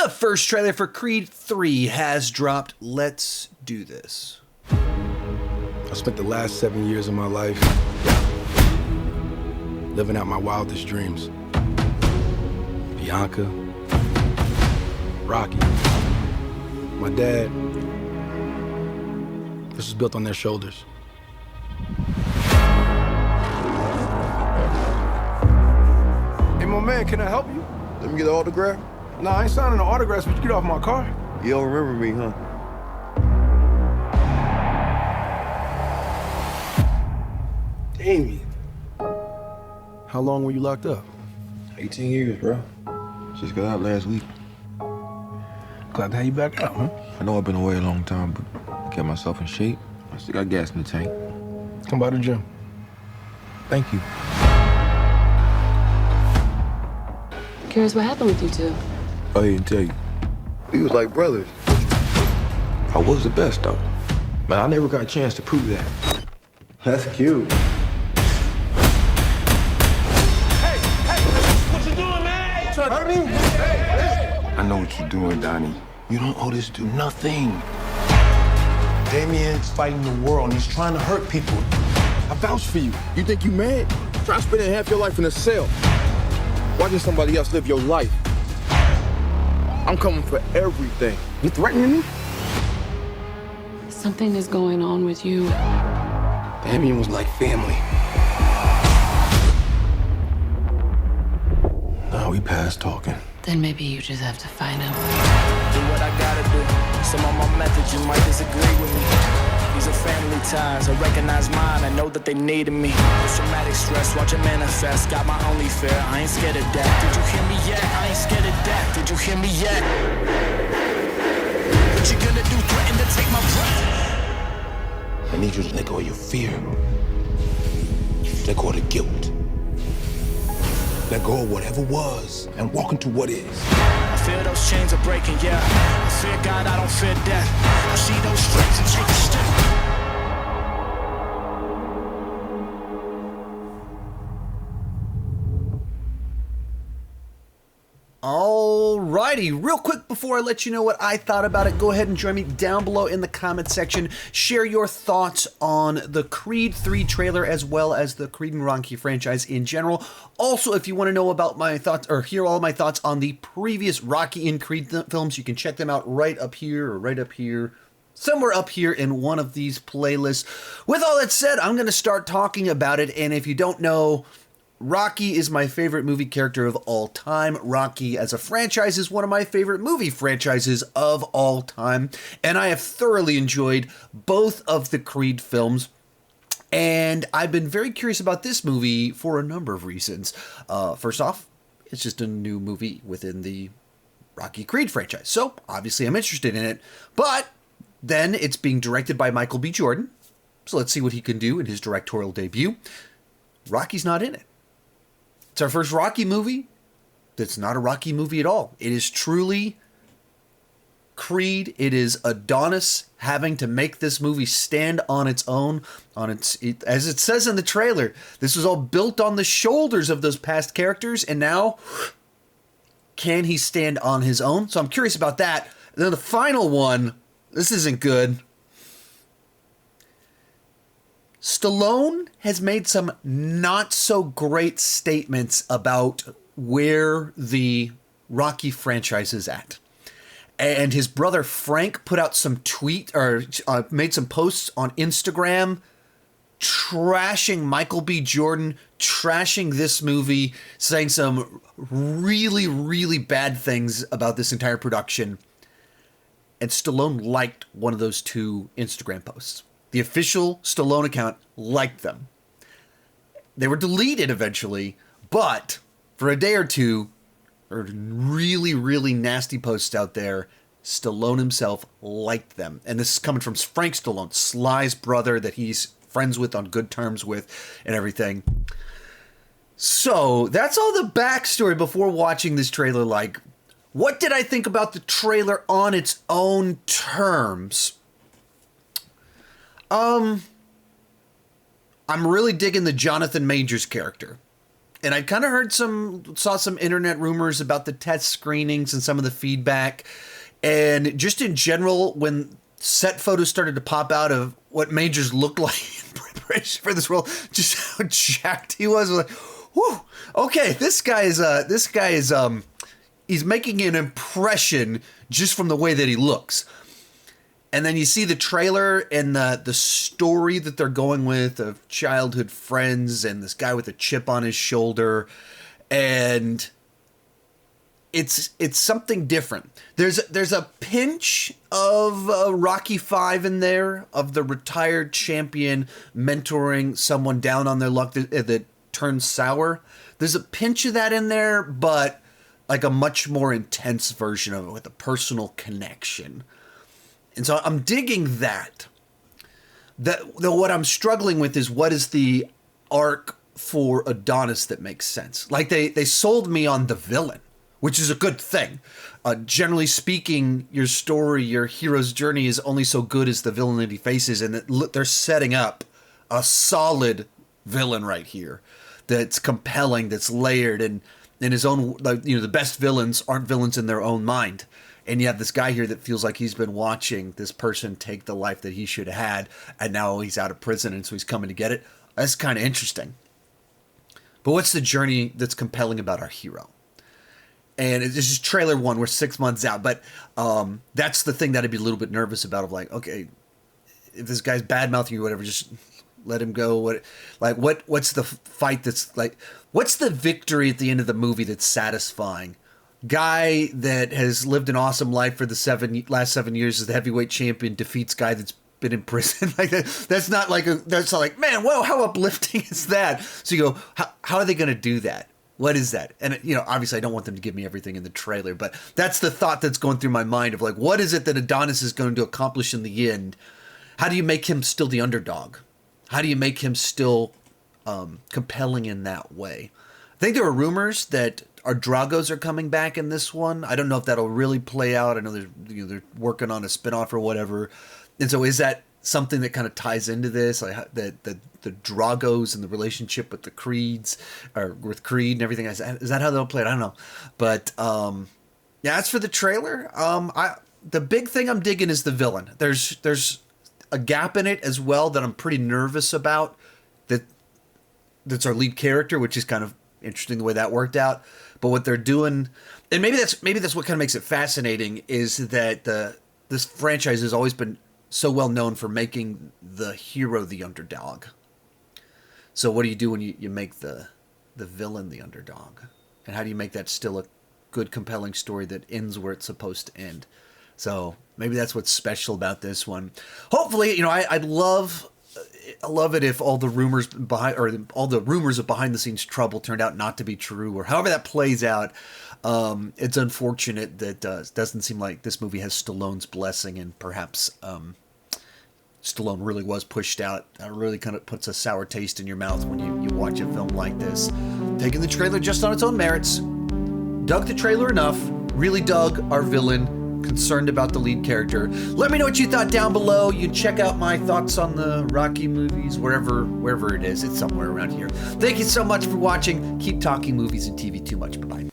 The first trailer for Creed 3 has dropped. Let's do this. I spent the last 7 years of my life living out my wildest dreams. Bianca, Rocky, my dad. This was built on their shoulders. Hey, my man, can I help you? Let me get an autograph. Nah, I ain't signing no autographs, but you get off my car. You don't remember me, huh? Damien. How long were you locked up? 18 years, bro. Just got out last week. Glad to have you back out, huh? I know I've been away a long time, but I kept myself in shape. I still got gas in the tank. Come by the gym. Thank you. Curious what happened with you two? Oh, he didn't tell you. We was like brothers. I was the best, though. But I never got a chance to prove that. That's cute. Hurt me? I know what you're doing, Donnie. You don't owe this dude nothing. Damien's fighting the world and he's trying to hurt people. I vouch for you. You think you mad? Try spending half your life in a cell. Watching somebody else live your life. I'm coming for everything. You threatening me? Something is going on with you. Damien was like family. Now we past talking. Then maybe you just have to find him. Do what I gotta do. Some of my methods you might disagree with me. These are family ties. I recognize mine. I know that they needed me. Post-traumatic stress, watch it manifest. Got my only fear. I ain't scared of that. Did you hear me yet? I ain't scared of that. Did you hear me yet? What you gonna do? Threaten to take my breath? I need you to let go of your fear. Let go of the guilt. Let go of whatever was and walk into what is. I feel those chains are breaking, yeah. I fear God, I don't fear death. I see those stripes and take a step. Alrighty, real quick before I let you know what I thought about it, go ahead and join me down below in the comment section. Share your thoughts on the Creed 3 trailer as well as the Creed and Rocky franchise in general. Also, if you want to know about my thoughts or hear all my thoughts on the previous Rocky and Creed films, you can check them out right up here or right up here. Somewhere up here in one of these playlists. With all that said, I'm going to start talking about it, and if you don't know, Rocky is my favorite movie character of all time. Rocky as a franchise is one of my favorite movie franchises of all time. And I have thoroughly enjoyed both of the Creed films. And I've been very curious about this movie for a number of reasons. First off, it's just a new movie within the Rocky Creed franchise. So obviously I'm interested in it. But then it's being directed by Michael B. Jordan. So let's see what he can do in his directorial debut. Rocky's not in it. It's our first Rocky movie that's not a Rocky movie at all. It is truly Creed. It is Adonis having to make this movie stand on its own. As it says in the trailer, this was all built on the shoulders of those past characters, and now can he stand on his own? So I'm curious about that. And then the final one, this isn't good. Stallone has made some not so great statements about where the Rocky franchise is at. And his brother Frank put out some made some posts on Instagram trashing Michael B. Jordan, trashing this movie, saying some really, really bad things about this entire production. And Stallone liked one of those two Instagram posts. The official Stallone account liked them. They were deleted eventually, but for a day or two, there were really, really nasty posts out there. Stallone himself liked them. And this is coming from Frank Stallone, Sly's brother that he's friends with, on good terms with, and everything. So that's all the backstory before watching this trailer. Like, what did I think about the trailer on its own terms? I'm really digging the Jonathan Majors character. And I kind of saw some internet rumors about the test screenings and some of the feedback. And just in general, when set photos started to pop out of what Majors looked like in preparation for this role, just how jacked he was. I was like, whew, okay, this guy is he's making an impression just from the way that he looks. And then you see the trailer and the story that they're going with of childhood friends and this guy with a chip on his shoulder. And it's something different. There's a pinch of Rocky V in there, of the retired champion mentoring someone down on their luck that turns sour. There's a pinch of that in there, but like a much more intense version of it with a personal connection. And so I'm digging that. What I'm struggling with is what is the arc for Adonis that makes sense. Like they sold me on the villain, which is a good thing. Generally speaking, your story, your hero's journey is only so good as the villain that he faces, and they're setting up a solid villain right here that's compelling, that's layered, and in his own, the best villains aren't villains in their own mind. And you have this guy here that feels like he's been watching this person take the life that he should have had, and now he's out of prison, and so he's coming to get it. That's kind of interesting. But what's the journey that's compelling about our hero? And it's just trailer 1. We're 6 months out, but that's the thing that I'd be a little bit nervous about. Of like, okay, if this guy's bad mouthing you or whatever, just let him go. What's the fight that's like? What's the victory at the end of the movie that's satisfying? Guy that has lived an awesome life for the last 7 years as the heavyweight champion defeats guy that's been in prison. Like that's not like man, whoa, how uplifting is that? So you go, how are they going to do that? What is that? And obviously I don't want them to give me everything in the trailer, but that's the thought that's going through my mind of like, what is it that Adonis is going to accomplish in the end? How do you make him still the underdog? How do you make him still compelling in that way? I think there are rumors that our Dragos are coming back in this one. I don't know if that'll really play out. I know they're working on a spinoff or whatever. And so is that something that kind of ties into this? Like the Dragos and the relationship with the Creeds, or with Creed and everything. Is that how they'll play it? I don't know. But yeah, as for the trailer, the big thing I'm digging is the villain. There's a gap in it as well that I'm pretty nervous about. That's our lead character, which is kind of interesting the way that worked out. But what they're doing, and maybe that's what kind of makes it fascinating, is that this franchise has always been so well known for making the hero the underdog. So what do you do when you make the villain the underdog? And how do you make that still a good, compelling story that ends where it's supposed to end? So maybe that's what's special about this one. Hopefully, I'd love it if all the rumors of behind the scenes trouble turned out not to be true, or however that plays out. It's unfortunate that it doesn't seem like this movie has Stallone's blessing, and perhaps Stallone really was pushed out. That really kind of puts a sour taste in your mouth when you watch a film like this. Taking the trailer just on its own merits. Dug the trailer enough. Really dug our villain. Concerned about the lead character. Let me know what you thought down below. You check out my thoughts on the Rocky movies, wherever it is. It's somewhere around here. Thank you so much for watching. Keep talking movies and TV too much. Bye-bye.